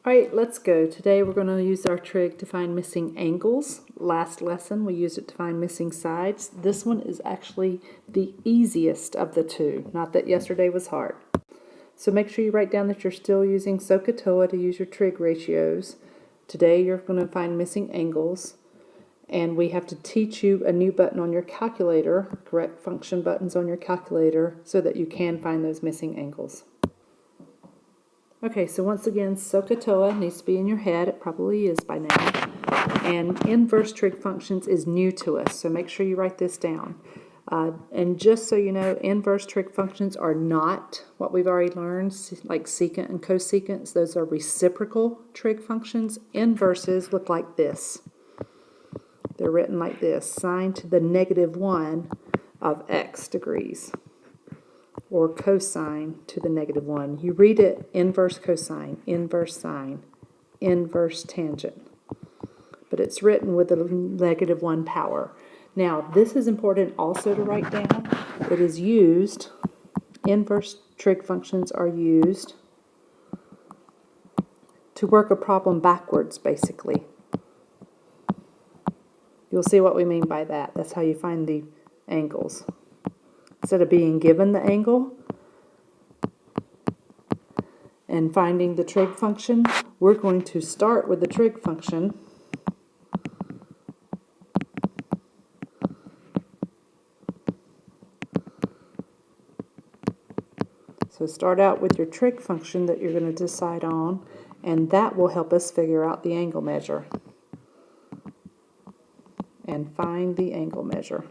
Alright, let's go. Today we're going to use our trig to find missing angles. Last lesson we used it to find missing sides. This one is actually the easiest of the two. Not that yesterday was hard. So make sure you write down that you're still using SOHCAHTOA to use your trig ratios. Today you're going to find missing angles. And we have to teach you a new button on your calculator, correct function buttons on your calculator, so that you can find those missing angles. Okay, so once again, SOHCAHTOA needs to be in your head. It probably is by now. And inverse trig functions is new to us, so make sure you write this down. And just so you know, inverse trig functions are not what we've already learned, like secant and cosecants. Those are reciprocal trig functions. Inverses look like this. They're written like this: sine to the -1 of x degrees, or cosine to the -1. You read it inverse cosine, inverse sine, inverse tangent. But it's written with the -1 power. Now, this is important also to write down. It is used, inverse trig functions are used to work a problem backwards, basically. You'll see what we mean by that. That's how you find the angles. Instead of being given the angle and finding the trig function, we're going to start with the trig function So start out with your trig function that you're going to decide on, and that will help us figure out the angle measure and find the angle measure.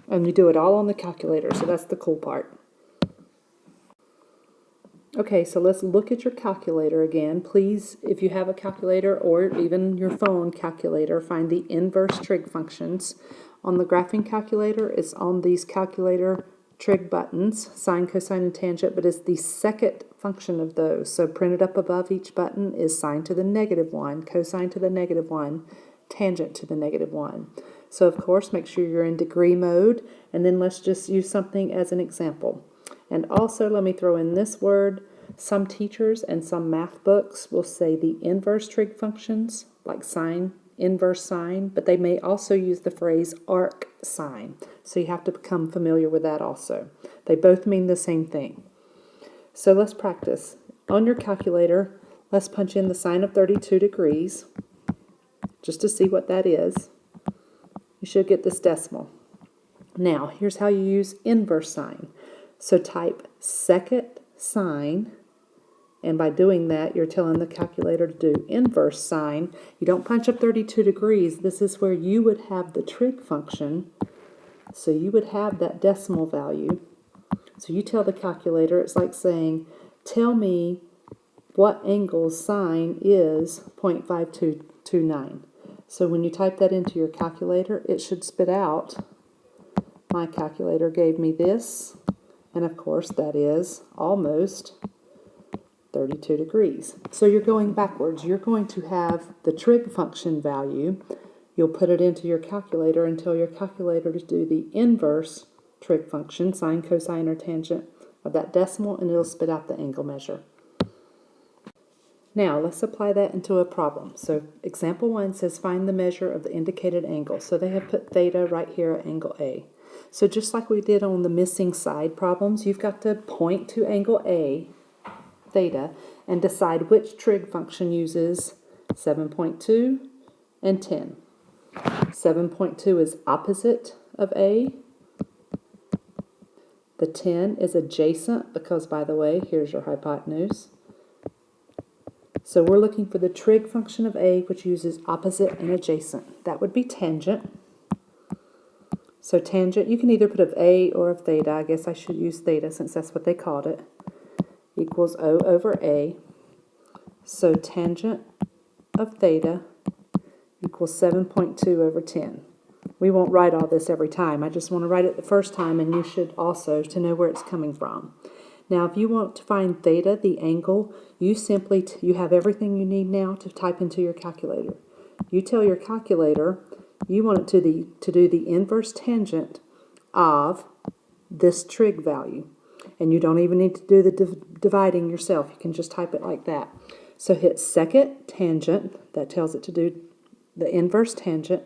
And you do it all on the calculator, so that's the cool part. Okay, so let's look at your calculator again. Please, if you have a calculator or even your phone calculator, find the inverse trig functions. On the graphing calculator, it's on these calculator trig buttons, sine, cosine, and tangent, but it's the second function of those. So printed up above each button is sine to the -1, cosine to the -1, tangent to the -1. So of course, make sure you're in degree mode, and then let's just use something as an example. And also, let me throw in this word. Some teachers and some math books will say the inverse trig functions, like sine, inverse sine, but they may also use the phrase arc sine. So you have to become familiar with that also. They both mean the same thing. So let's practice. On your calculator, let's punch in the sine of 32 degrees, just to see what that is. You should get this decimal. Now, here's how you use inverse sine. So type second sine, and by doing that, you're telling the calculator to do inverse sine. You don't punch up 32 degrees. This is where you would have the trig function. So you would have that decimal value. So you tell the calculator, it's like saying, tell me what angle sine is 0.5229. So when you type that into your calculator, it should spit out, my calculator gave me this, and of course that is almost 32 degrees. So you're going backwards. You're going to have the trig function value. You'll put it into your calculator and tell your calculator to do the inverse trig function, sine, cosine, or tangent of that decimal, and it'll spit out the angle measure. Now, let's apply that into a problem. So, example 1 says find the measure of the indicated angle. So they have put theta right here at angle A. So just like we did on the missing side problems, you've got to point to angle A, theta, and decide which trig function uses 7.2 and 10. 7.2 is opposite of A. The 10 is adjacent because, by the way, here's your hypotenuse. So we're looking for the trig function of A, which uses opposite and adjacent. That would be tangent. So tangent, you can either put of A or of theta. I guess I should use theta since that's what they called it. Equals O over A. So tangent of theta equals 7.2 over 10. We won't write all this every time. I just want to write it the first time, and you should also to know where it's coming from. Now, if you want to find theta, the angle, you simply, you have everything you need now to type into your calculator. You tell your calculator you want it to do the inverse tangent of this trig value. And you don't even need to do the dividing yourself. You can just type it like that. So hit second tangent. That tells it to do the inverse tangent.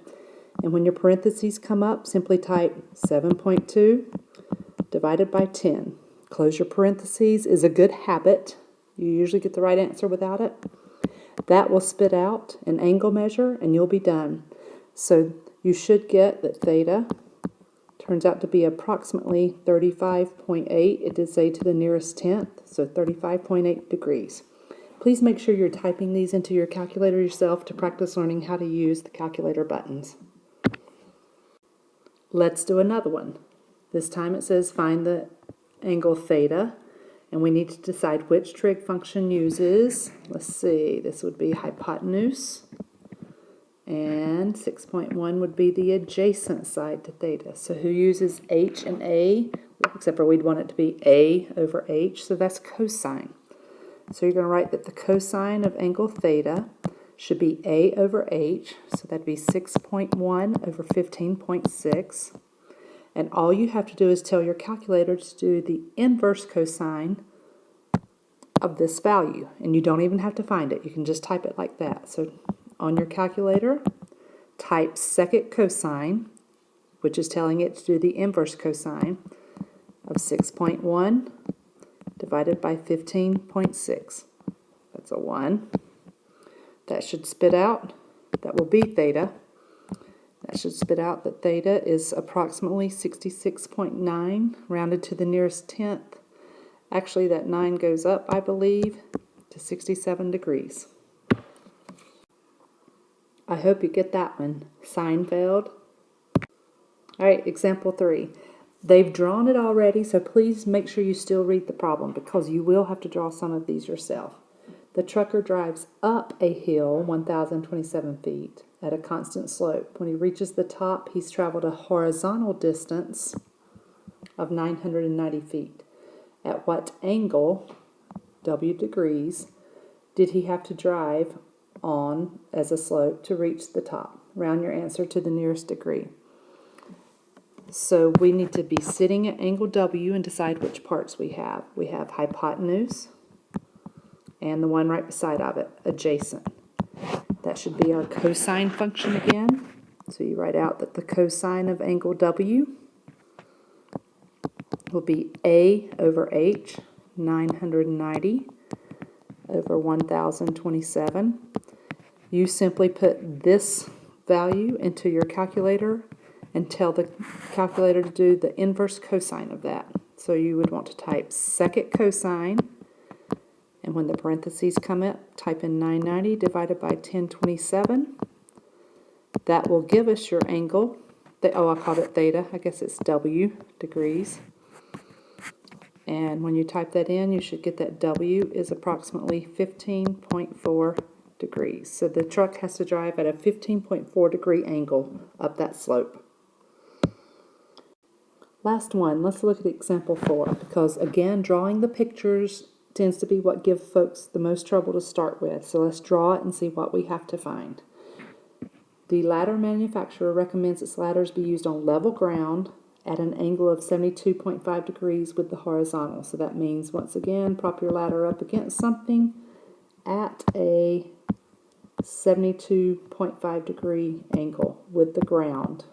And when your parentheses come up, simply type 7.2 divided by 10. Close your parentheses is a good habit. You usually get the right answer without it. That will spit out an angle measure and you'll be done. So you should get that theta turns out to be approximately 35.8. It did say to the nearest tenth, so 35.8 degrees. Please make sure you're typing these into your calculator yourself to practice learning how to use the calculator buttons. Let's do another one. This time it says find the angle theta, and we need to decide which trig function uses, let's see, this would be hypotenuse, and 6.1 would be the adjacent side to theta. So who uses h and a, except for we'd want it to be a over h, so that's cosine. So you're going to write that the cosine of angle theta should be a over h, so that'd be 6.1 over 15.6. And all you have to do is tell your calculator to do the inverse cosine of this value. And you don't even have to find it. You can just type it like that. So on your calculator, type second cosine, which is telling it to do the inverse cosine of 6.1 divided by 15.6. That's a 1. That should spit out, that will be theta. That should spit out that theta is approximately 66.9, rounded to the nearest tenth. Actually, that 9 goes up, I believe, to 67 degrees. I hope you get that one. Seinfeld. All right, example 3. They've drawn it already, so please make sure you still read the problem because you will have to draw some of these yourself. The trucker drives up a hill 1,027 feet at a constant slope. When he reaches the top, he's traveled a horizontal distance of 990 feet. At what angle, W degrees, did he have to drive on as a slope to reach the top? Round your answer to the nearest degree. So we need to be sitting at angle W and decide which parts we have. We have hypotenuse and the one right beside of it, adjacent. That should be our cosine function again. So you write out that the cosine of angle W will be A over H, 990 over 1,027. You simply put this value into your calculator and tell the calculator to do the inverse cosine of that. So you would want to type second cosine, and when the parentheses come up, type in 990 divided by 1027. That will give us your angle. I called it theta. I guess it's W degrees. And when you type that in, you should get that W is approximately 15.4 degrees. So the truck has to drive at a 15.4 degree angle up that slope. Last one, let's look at example 4, because again, drawing the pictures tends to be what gives folks the most trouble to start with. So let's draw it and see what we have to find. The ladder manufacturer recommends its ladders be used on level ground at an angle of 72.5 degrees with the horizontal. So that means, once again, prop your ladder up against something at a 72.5 degree angle with the ground.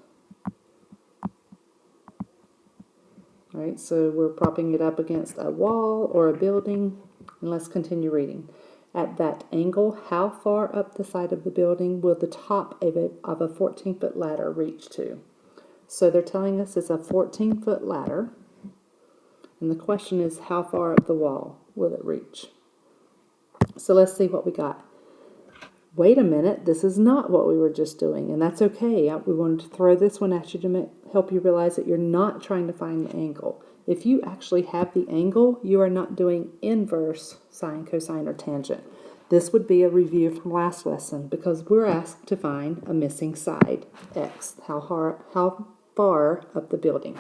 All right, so we're propping it up against a wall or a building, and let's continue reading. At that angle, how far up the side of the building will the top of a 14-foot ladder reach to? So they're telling us it's a 14-foot ladder, and the question is, how far up the wall will it reach? So let's see what we got. Wait a minute, this is not what we were just doing, and that's okay. We wanted to throw this one at you to help you realize that you're not trying to find the angle. If you actually have the angle, you are not doing inverse sine, cosine, or tangent. This would be a review from last lesson because we're asked to find a missing side, x, how far up the building.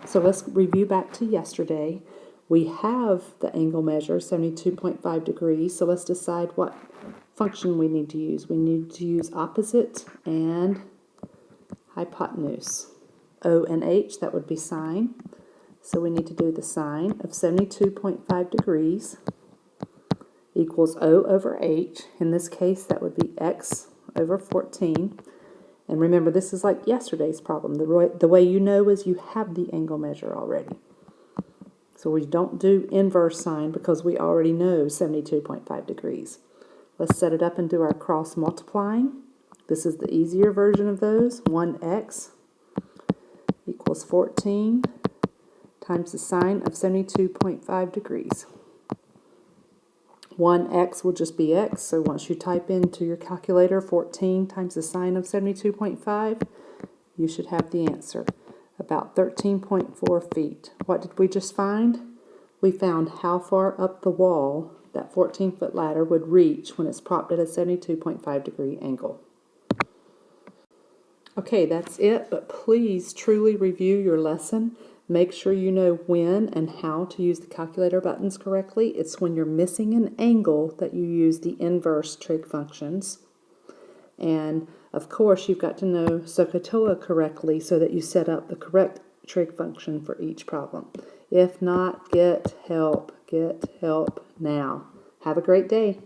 So let's review back to yesterday. We have the angle measure, 72.5 degrees, so let's decide what function we need to use. We need to use opposite and hypotenuse. O and H, that would be sine. So we need to do the sine of 72.5 degrees equals O over H. In this case, that would be X over 14. And remember, this is like yesterday's problem. The way you know is you have the angle measure already. So we don't do inverse sine because we already know 72.5 degrees. Let's set it up and do our cross multiplying. This is the easier version of those. 1x equals 14 times the sine of 72.5 degrees. 1x will just be x, so once you type into your calculator 14 times the sine of 72.5, you should have the answer, about 13.4 feet. What did we just find? We found how far up the wall that 14-foot ladder would reach when it's propped at a 72.5 degree angle. Okay, that's it, but please truly review your lesson. Make sure you know when and how to use the calculator buttons correctly. It's when you're missing an angle that you use the inverse trig functions. And of course, you've got to know SOHCAHTOA correctly so that you set up the correct trig function for each problem. If not, get help now. Have a great day.